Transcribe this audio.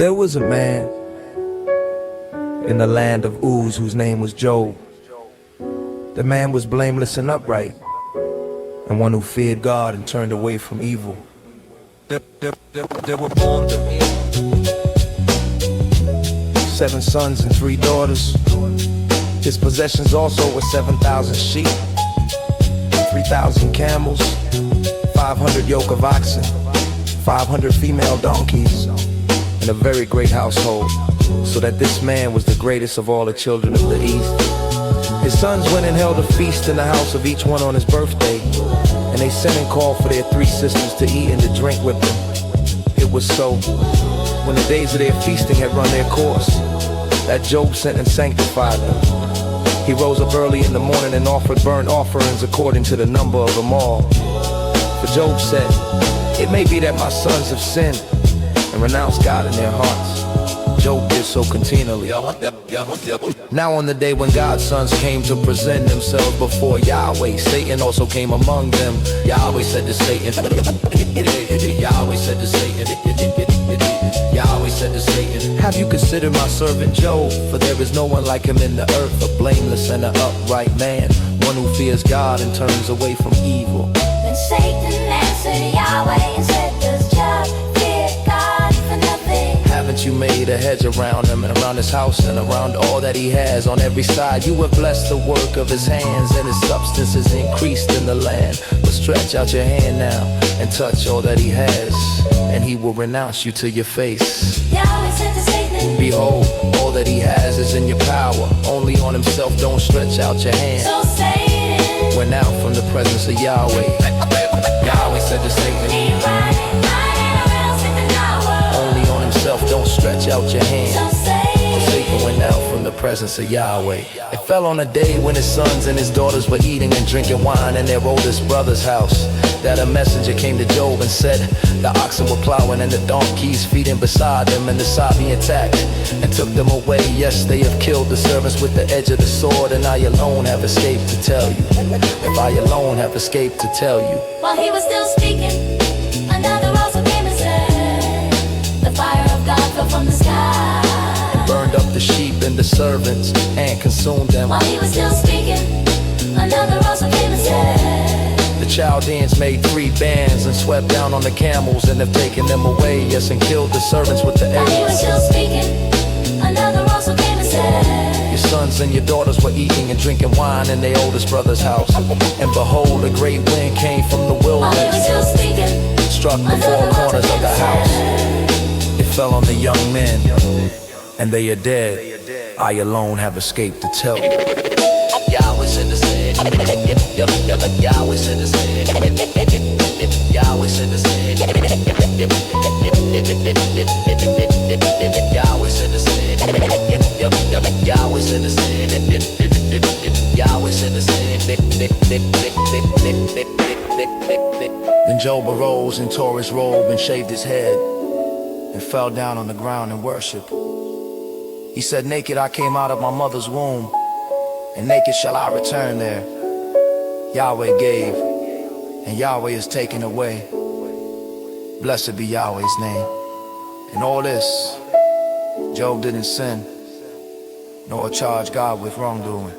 There was a man in the land of Uz whose name was Job. The man was blameless and upright, and one who feared God and turned away from evil. There were born to him 7 sons and 3 daughters. His possessions also were 7,000 sheep, 3,000 camels, 500 yoke of oxen, 500 female donkeys, and a very great household, so that this man was the greatest of all the children of the East. His sons went and held a feast in the house of each one on his birthday, and they sent and called for their 3 sisters to eat and to drink with them. It was so, when the days of their feasting had run their course, that Job sent and sanctified them. He rose up early in the morning and offered burnt offerings according to the number of them all. For Job said, "It may be that my sons have sinned and renounced God in their hearts." Job did so continually. Now on the day when God's sons came to present themselves before Yahweh, Satan also came among them. Yahweh said to Satan, Yahweh said to Satan, Yahweh said to Satan, "Have you considered my servant Job? For there is no one like him in the earth, a blameless and an upright man, one who fears God and turns away from evil." Then Satan answered Yahweh and said, "Does Job fear God for nothing? Haven't you made a hedge around him and around his house and around all that he has on every side? You have blessed the work of his hands, and his substance is increased in the land. But stretch out your hand now and touch all that he has, and he will renounce you to your face. Yahweh said to Satan, Behold, all that he has is in your power. Only on himself don't stretch out your hand." So Satan Went out from the presence of Yahweh. Yahweh said to Satan, he running around Satan hour. "Only on himself don't stretch out your hand." So Satan went out from the presence of Yahweh. It fell on a day when his sons and his daughters were eating and drinking wine in their oldest brother's house, that a messenger came to Job and said, "The oxen were plowing and the donkeys feeding beside them, and the Sabi attacked and took them away. Yes, they have killed the servants with the edge of the sword, and I alone have escaped to tell you. If I alone have escaped to tell you." while he was still speaking, another also came and said, "The fire of God fell from the sky." Burned up the sheep and the servants and consumed them. While he was still speaking, another also came and said, The Chaldeans made 3 bands and swept down on the camels and have taken them away, yes, and killed the servants with the while he was edge. still speaking, another also came and said, Your sons and your daughters were eating and drinking wine in their oldest brother's house. And behold, a great wind came from the while he was still wilderness, speaking, struck the 4 corners of the house. It fell on the young men, and they are dead. I alone have escaped to tell you. Yahweh said to say, Yahweh said to say, Yahweh said to say, Yahweh said to say, Yahweh said to say, Yahweh said to say. Then Job arose and tore his robe and shaved his head and fell down on the ground in worship. He said, "Naked I came out of my mother's womb, and naked shall I return there. Yahweh gave, and Yahweh is taken away. Blessed be Yahweh's name." In all this, Job didn't sin, nor charge God with wrongdoing.